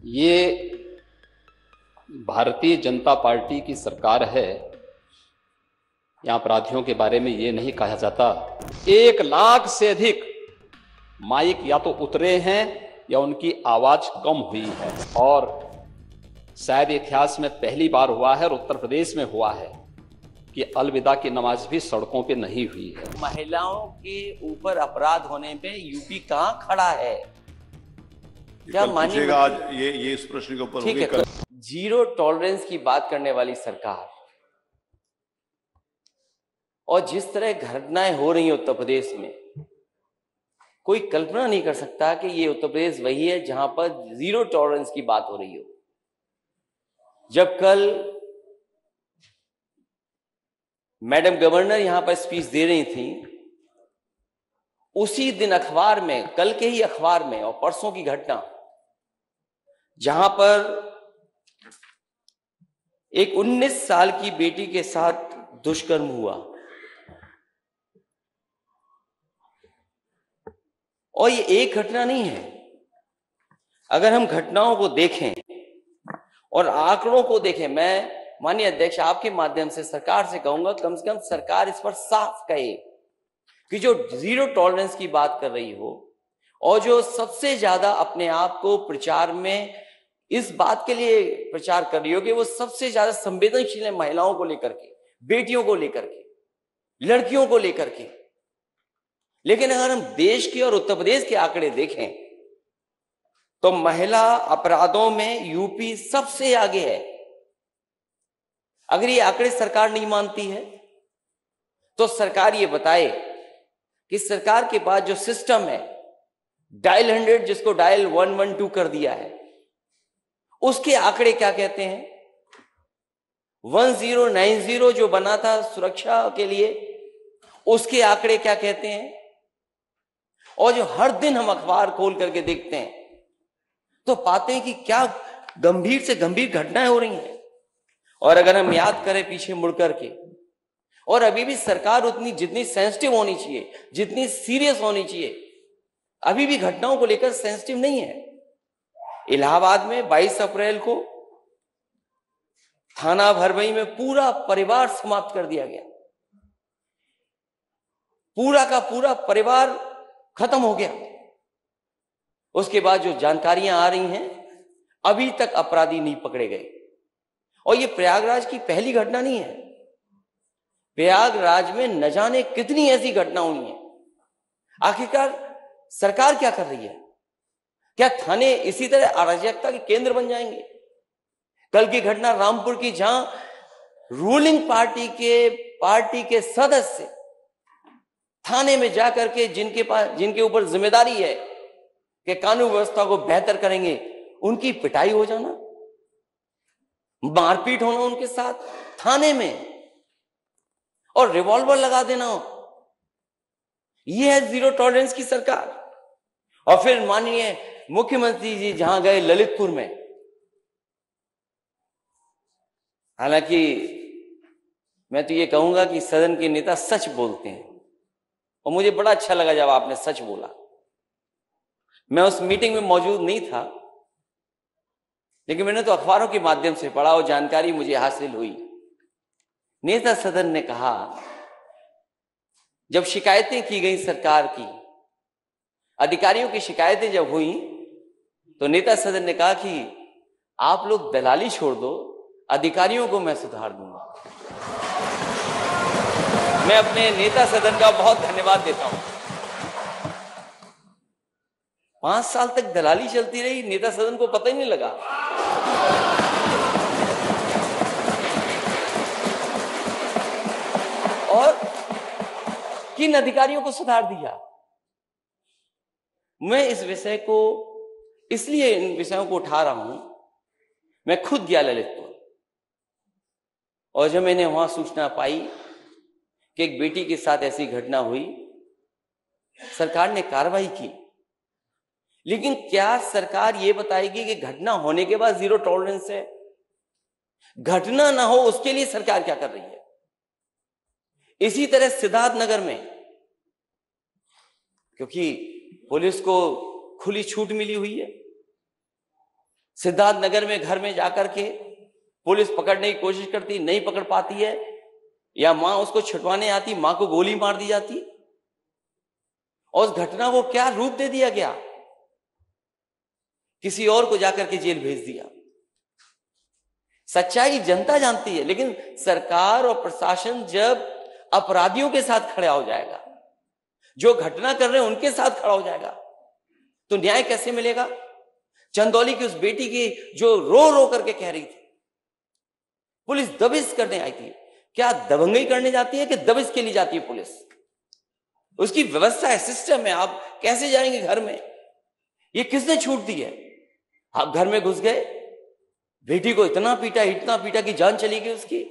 ये भारतीय जनता पार्टी की सरकार है। यहाँ अपराधियों के बारे में ये नहीं कहा जाता। 1 लाख से अधिक माइक या तो उतरे हैं या उनकी आवाज कम हुई है, और शायद इतिहास में पहली बार हुआ है और उत्तर प्रदेश में हुआ है कि अलविदा की नमाज भी सड़कों पे नहीं हुई है। महिलाओं के ऊपर अपराध होने पे यूपी कहां खड़ा है? क्या मानिएगा? आज ये इस प्रश्न के ऊपर ठीक है, जीरो टॉलरेंस की बात करने वाली सरकार और जिस तरह घटनाएं हो रही हैं उत्तर प्रदेश में, कोई कल्पना नहीं कर सकता कि ये उत्तर प्रदेश वही है जहां पर जीरो टॉलरेंस की बात हो रही हो। जब कल मैडम गवर्नर यहां पर स्पीच दे रही थी, उसी दिन अखबार में, कल के ही अखबार में और परसों की घटना, जहां पर एक 19 साल की बेटी के साथ दुष्कर्म हुआ, और ये एक घटना नहीं है। अगर हम घटनाओं को देखें और आंकड़ों को देखें, मैं माननीय अध्यक्ष आपके माध्यम से सरकार से कहूंगा, कम से कम सरकार इस पर साफ कहे कि जो जीरो टॉलरेंस की बात कर रही हो और जो सबसे ज्यादा अपने आप को प्रचार में इस बात के लिए प्रचार कर रही हो कि वो सबसे ज्यादा संवेदनशील है महिलाओं को लेकर के, बेटियों को लेकर के, लड़कियों को लेकर के। लेकिन अगर हम देश के और उत्तर प्रदेश के आंकड़े देखें तो महिला अपराधों में यूपी सबसे आगे है। अगर ये आंकड़े सरकार नहीं मानती है तो सरकार ये बताए कि सरकार के पास जो सिस्टम है, डायल 100 जिसको डायल 112 कर दिया है, उसके आंकड़े क्या कहते हैं। 1090 जो बना था सुरक्षा के लिए, उसके आंकड़े क्या कहते हैं। और जो हर दिन हम अखबार खोल करके देखते हैं तो पाते हैं कि क्या गंभीर से गंभीर घटनाएं हो रही हैं। और अगर हम याद करें पीछे मुड़ करके, और अभी भी सरकार उतनी जितनी सेंसिटिव होनी चाहिए, जितनी सीरियस होनी चाहिए, अभी भी घटनाओं को लेकर सेंसिटिव नहीं है। इलाहाबाद में 22 अप्रैल को थाना भरभई में पूरा परिवार समाप्त कर दिया गया, पूरा का पूरा परिवार खत्म हो गया। उसके बाद जो जानकारियां आ रही हैं, अभी तक अपराधी नहीं पकड़े गए। और ये प्रयागराज की पहली घटना नहीं है, प्रयागराज में न जाने कितनी ऐसी घटना हुई हैं। आखिरकार सरकार क्या कर रही है? क्या थाने इसी तरह अराजकता के केंद्र बन जाएंगे? कल की घटना रामपुर की, जहां रूलिंग पार्टी के सदस्य थाने में जाकर के जिनके ऊपर जिम्मेदारी है कि कानून व्यवस्था को बेहतर करेंगे, उनकी पिटाई हो जाना, मारपीट होना उनके साथ थाने में, और रिवॉल्वर लगा देना। यह है जीरो टॉलरेंस की सरकार। और फिर माननीय मुख्यमंत्री जी जहां गए ललितपुर में, हालांकि मैं तो ये कहूंगा कि सदन के नेता सच बोलते हैं, और मुझे बड़ा अच्छा लगा जब आपने सच बोला। मैं उस मीटिंग में मौजूद नहीं था, लेकिन मैंने तो अखबारों के माध्यम से पढ़ा और जानकारी मुझे हासिल हुई। नेता सदन ने कहा, जब शिकायतें की गई सरकार की, अधिकारियों की शिकायतें जब हुई, तो नेता सदन ने कहा कि आप लोग दलाली छोड़ दो, अधिकारियों को मैं सुधार दूंगा। मैं अपने नेता सदन का बहुत धन्यवाद देता हूं। 5 साल तक दलाली चलती रही, नेता सदन को पता ही नहीं लगा। और किन अधिकारियों को सुधार दिया। मैं इस विषय को, इसलिए इन विषयों को उठा रहा हूं। मैं खुद गया ललितपुर, और जब मैंने वहां सूचना पाई कि एक बेटी के साथ ऐसी घटना हुई, सरकार ने कार्रवाई की। लेकिन क्या सरकार ये बताएगी कि घटना होने के बाद जीरो टॉलरेंस है? घटना ना हो उसके लिए सरकार क्या कर रही है? इसी तरह सिद्धार्थनगर में, क्योंकि पुलिस को खुली छूट मिली हुई है, सिद्धार्थ नगर में घर में जाकर के पुलिस पकड़ने की कोशिश करती, नहीं पकड़ पाती है, या मां उसको छुटवाने आती, मां को गोली मार दी जाती, और उस घटना को क्या रूप दे दिया गया, किसी और को जाकर के जेल भेज दिया। सच्चाई जनता जानती है, लेकिन सरकार और प्रशासन जब अपराधियों के साथ खड़ा हो जाएगा, जो घटना कर रहे हैं उनके साथ खड़ा हो जाएगा, तो न्याय कैसे मिलेगा? चंदौली की उस बेटी की जो रो रो करके कह रही थी, पुलिस दबिश करने आई थी। क्या दबंगई करने जाती है कि दबिश के लिए जाती है पुलिस? उसकी व्यवस्था है, सिस्टम है। आप कैसे जाएंगे घर में? ये किसने छूट दी है? आप घर में घुस गए, बेटी को इतना पीटा कि जान चली गई उसकी।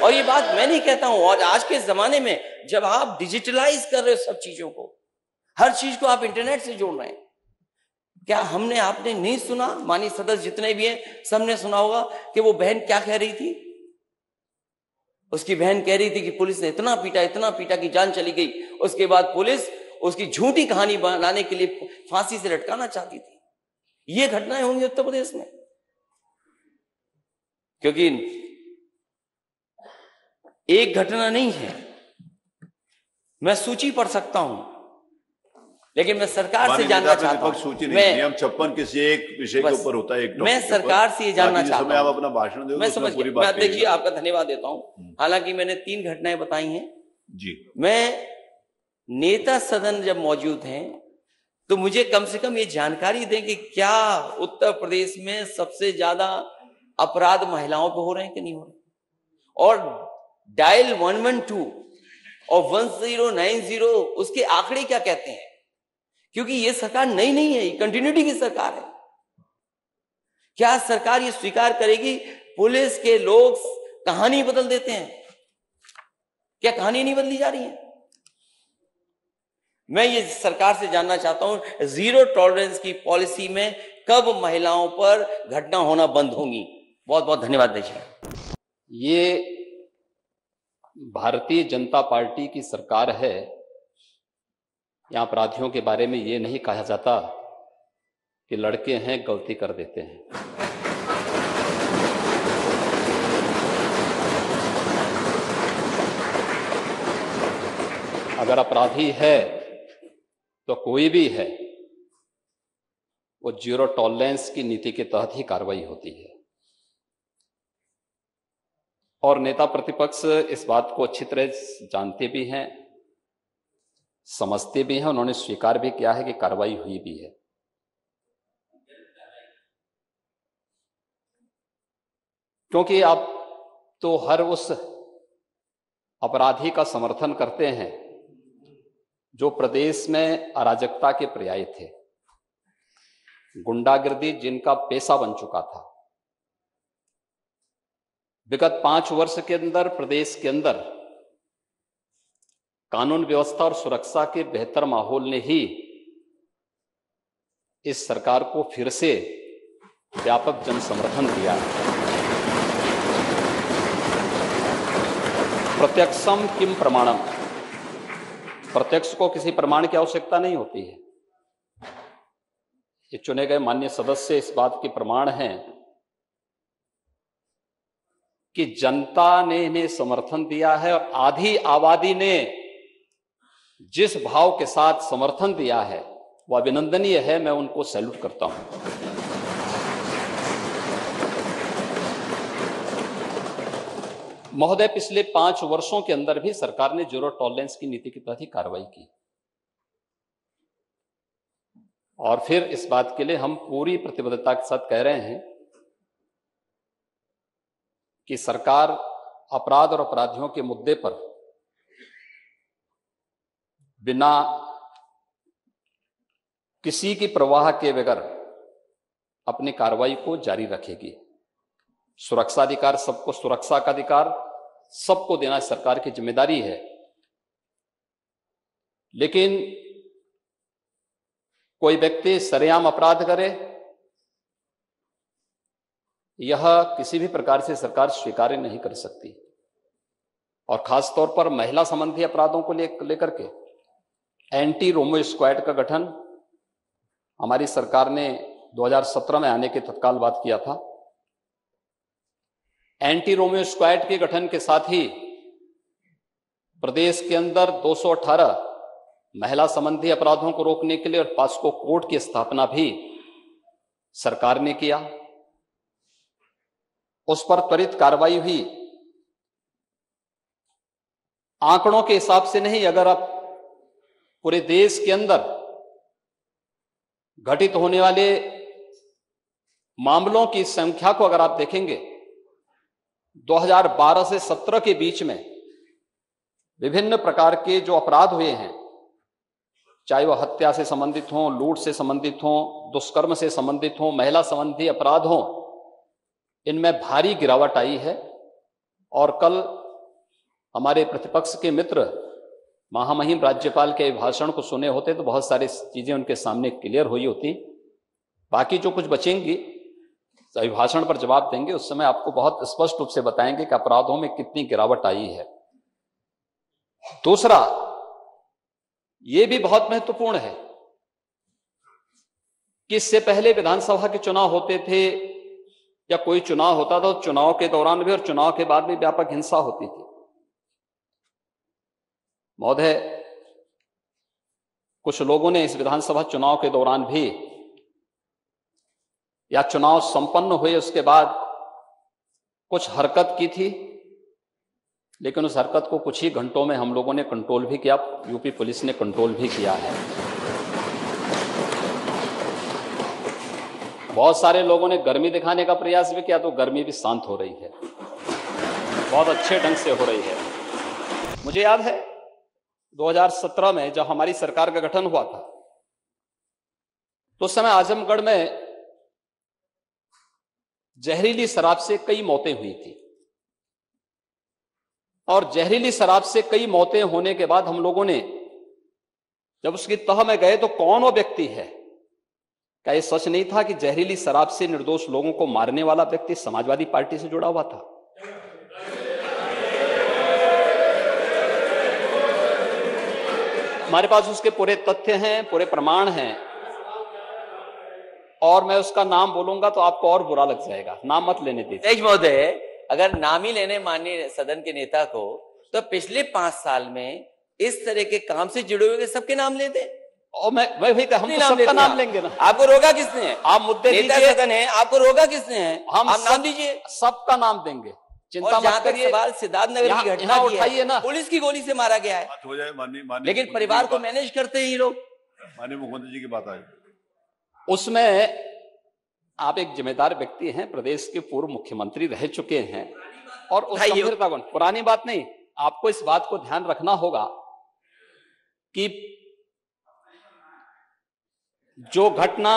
और ये बात मैं नहीं कहता हूं, और आज के जमाने में जब आप डिजिटलाइज कर रहे हो सब चीजों को, हर चीज को आप इंटरनेट से जोड़ रहे हैं, क्या आपने नहीं सुना? माननीय सदस्य जितने भी हैं सबने सुना होगा कि वो बहन क्या कह रही थी। उसकी बहन कह रही थी कि पुलिस ने इतना पीटा कि जान चली गई। उसके बाद पुलिस उसकी झूठी कहानी बनाने के लिए फांसी से लटकाना चाहती थी। ये घटनाएं होंगी उत्तर प्रदेश में, क्योंकि एक घटना नहीं है। मैं सूची पढ़ सकता हूं, लेकिन मैं सरकार से जानना चाहता हूं। सूची नहीं, हम 56 किसी एक विषय के ऊपर होता है, एक मैं सरकार से ये जानना चाहता हूं। आप अपना भाषण दो, मैं समझ गया। मैं देखिए आपका धन्यवाद देता हूं। हालांकि मैंने 3 घटनाएं बताई हैं जी। मैं नेता सदन जब मौजूद हैं तो मुझे कम से कम ये जानकारी दें कि क्या उत्तर प्रदेश में सबसे ज्यादा अपराध महिलाओं पे हो रहे हैं कि नहीं हो रहे, और डायल 112 और 1090 उसके आंकड़े क्या कहते हैं? क्योंकि ये सरकार नई नहीं है, ये कंटिन्यूटी की सरकार है। क्या सरकार ये स्वीकार करेगी पुलिस के लोग कहानी बदल देते हैं? क्या कहानी नहीं बदली जा रही है? मैं ये सरकार से जानना चाहता हूं, जीरो टॉलरेंस की पॉलिसी में कब महिलाओं पर घटना होना बंद होंगी? बहुत बहुत धन्यवाद दीजिए। ये भारतीय जनता पार्टी की सरकार है। यहां अपराधियों के बारे में ये नहीं कहा जाता कि लड़के हैं गलती कर देते हैं। अगर अपराधी है तो कोई भी है, वो जीरो टॉलरेंस की नीति के तहत ही कार्रवाई होती है। और नेता प्रतिपक्ष इस बात को अच्छी तरह जानते भी हैं, समझते भी हैं, उन्होंने स्वीकार भी किया है कि कार्रवाई हुई भी है। क्योंकि आप तो हर उस अपराधी का समर्थन करते हैं जो प्रदेश में अराजकता के पर्याय थे, गुंडागिर्दी जिनका पेशा बन चुका था। विगत 5 वर्ष के अंदर प्रदेश के अंदर कानून व्यवस्था और सुरक्षा के बेहतर माहौल ने ही इस सरकार को फिर से व्यापक जन समर्थन दिया। प्रत्यक्षम किम प्रमाणम, प्रत्यक्ष को किसी प्रमाण की आवश्यकता नहीं होती है। ये चुने गए माननीय सदस्य इस बात के प्रमाण हैं कि जनता ने इन्हें समर्थन दिया है, और आधी आबादी ने जिस भाव के साथ समर्थन दिया है वह अभिनंदनीय है। मैं उनको सैल्यूट करता हूं। महोदय, पिछले 5 वर्षों के अंदर भी सरकार ने जीरो टॉलरेंस की नीति के तहत ही कार्रवाई की, और फिर इस बात के लिए हम पूरी प्रतिबद्धता के साथ कह रहे हैं कि सरकार अपराध और अपराधियों के मुद्दे पर बिना किसी की परवाह के बगैर अपनी कार्रवाई को जारी रखेगी। सुरक्षा अधिकार, सबको सुरक्षा का अधिकार सबको देना सरकार की जिम्मेदारी है, लेकिन कोई व्यक्ति सरेआम अपराध करे, यह किसी भी प्रकार से सरकार स्वीकार नहीं कर सकती। और खासतौर पर महिला संबंधी अपराधों को लेकर के एंटी रोमो स्क्वाड का गठन हमारी सरकार ने 2017 में आने के तत्काल बाद किया था। एंटी रोमियो स्क्वाड के गठन के साथ ही प्रदेश के अंदर 218 महिला संबंधी अपराधों को रोकने के लिए और पॉस्को कोर्ट की स्थापना भी सरकार ने किया। उस पर त्वरित कार्रवाई हुई। आंकड़ों के हिसाब से नहीं, अगर आप पूरे देश के अंदर घटित होने वाले मामलों की संख्या को अगर आप देखेंगे, 2012 से 17 के बीच में विभिन्न प्रकार के जो अपराध हुए हैं, चाहे वह हत्या से संबंधित हों, लूट से संबंधित हों, दुष्कर्म से संबंधित हों, महिला संबंधी अपराध हों, इनमें भारी गिरावट आई है। और कल हमारे प्रतिपक्ष के मित्र महामहिम राज्यपाल के भाषण को सुने होते तो बहुत सारी चीजें उनके सामने क्लियर हुई होती। बाकी जो कुछ बचेंगी अभिभाषण पर जवाब देंगे, उस समय आपको बहुत स्पष्ट रूप से बताएंगे कि अपराधों में कितनी गिरावट आई है। दूसरा, यह भी बहुत महत्वपूर्ण है कि इससे पहले विधानसभा के चुनाव होते थे या कोई चुनाव होता था, चुनाव के दौरान भी और चुनाव के बाद भी व्यापक हिंसा होती थी। महोदय, कुछ लोगों ने इस विधानसभा चुनाव के दौरान भी या चुनाव संपन्न हुए उसके बाद कुछ हरकत की थी, लेकिन उस हरकत को कुछ ही घंटों में हम लोगों ने कंट्रोल भी किया, यूपी पुलिस ने कंट्रोल भी किया है। बहुत सारे लोगों ने गर्मी दिखाने का प्रयास भी किया, तो गर्मी भी शांत हो रही है, बहुत अच्छे ढंग से हो रही है। मुझे याद है 2017 में जब हमारी सरकार का गठन हुआ था, तो उस समय आजमगढ़ में जहरीली शराब से कई मौतें हुई थी। और जहरीली शराब से कई मौतें होने के बाद हम लोगों ने जब उसकी तह में गए तो कौन वो व्यक्ति है? क्या यह सच नहीं था कि जहरीली शराब से निर्दोष लोगों को मारने वाला व्यक्ति समाजवादी पार्टी से जुड़ा हुआ था? हमारे पास उसके पूरे तथ्य हैं, पूरे प्रमाण हैं, और मैं उसका नाम बोलूंगा तो आपको और बुरा लग जाएगा। नाम मत लेने दीजिए। अध्यक्ष महोदय, अगर नाम ही लेने माननीय सदन के नेता को, तो पिछले 5 साल में इस तरह के काम से जुड़े हुए सबके नाम लेते। और मैं वही हम तो सबका नाम लेंगे ना। आपको रोका किसने है? आप मुद्दे नेता सदन है, आपको रोका किसने है? हम नाम दीजिए, सबका नाम देंगे, चिंता मत करिए। सवाल सिद्धार्थनगर की घटना उठाइए ना, पुलिस की गोली से मारा गया है, हो जाए माननीय, लेकिन परिवार को मैनेज करते हैं ये लोग। माननीय मुख्यमंत्री जी की बात आई, उसमें आप एक जिम्मेदार व्यक्ति हैं, प्रदेश के पूर्व मुख्यमंत्री रह चुके हैं, और उस गंभीरता को, पुरानी बात नहीं, आपको इस बात को ध्यान रखना होगा कि जो घटना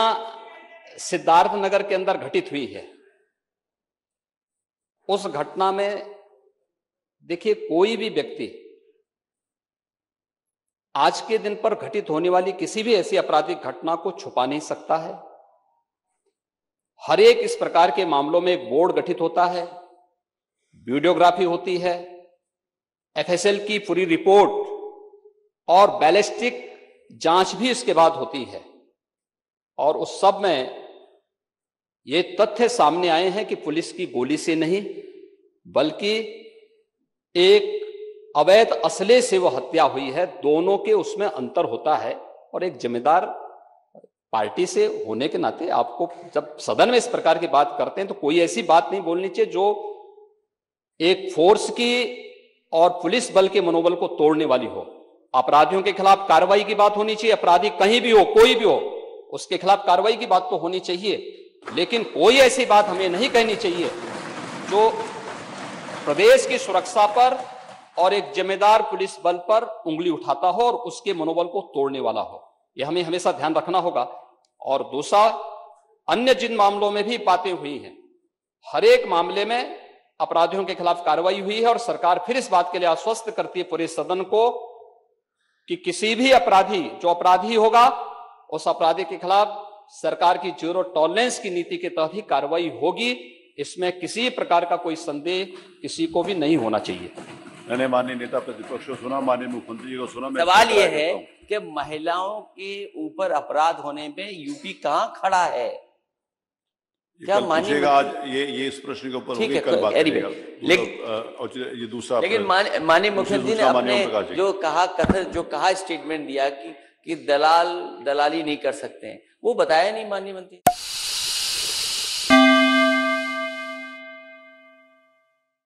सिद्धार्थनगर के अंदर घटित हुई है, उस घटना में देखिए कोई भी व्यक्ति आज के दिन पर घटित होने वाली किसी भी ऐसी आपराधिक घटना को छुपा नहीं सकता है। हर एक इस प्रकार के मामलों में एक बोर्ड गठित होता है, वीडियोग्राफी होती है, एफएसएल की पूरी रिपोर्ट और बैलिस्टिक जांच भी इसके बाद होती है। और उस सब में ये तथ्य सामने आए हैं कि पुलिस की गोली से नहीं, बल्कि एक अवैध असले से वो हत्या हुई है। दोनों के उसमें अंतर होता है, और एक जिम्मेदार पार्टी से होने के नाते आपको जब सदन में इस प्रकार की बात करते हैं तो कोई ऐसी बात नहीं बोलनी चाहिए जो एक फोर्स की और पुलिस बल के मनोबल को तोड़ने वाली हो। अपराधियों के खिलाफ कार्रवाई की बात होनी चाहिए, अपराधी कहीं भी हो, कोई भी हो, उसके खिलाफ कार्रवाई की बात तो होनी चाहिए, लेकिन कोई ऐसी बात हमें नहीं कहनी चाहिए जो प्रदेश की सुरक्षा पर और एक जिम्मेदार पुलिस बल पर उंगली उठाता हो और उसके मनोबल को तोड़ने वाला हो। यह हमें हमेशा ध्यान रखना होगा। और दूसरा, अन्य जिन मामलों में भी बातें हुई हैं, हर एक मामले में अपराधियों के खिलाफ कार्रवाई हुई है, और सरकार फिर इस बात के लिए आश्वस्त करती है पूरे सदन को कि किसी भी अपराधी, जो अपराधी होगा, उस अपराधी के खिलाफ सरकार की जीरो टॉलरेंस की नीति के तहत ही कार्रवाई होगी। इसमें किसी प्रकार का कोई संदेह किसी को भी नहीं होना चाहिए। मैंने माननीय नेता प्रतिपक्ष को सुना, माननीय मुख्यमंत्री जी को सुना। मैं सवाल इसको ये करार है देता हूं। कि महिलाओं के ऊपर अपराध होने में यूपी कहां खड़ा है? क्या कल माननीय पूछेगा, आज ये इस प्रश्न के ऊपर ठीक होगी, है, कल बात anyway, करेगा। ये दूसरा लेकिन प्रश्न। माननीय दूसरी मुख्यमंत्री ने सूचना माननीय अपने ओम प्रकाश जी। जो कहा स्टेटमेंट दिया कि दलाली नहीं कर सकते हैं, वो बताया नहीं माननीय मंत्री।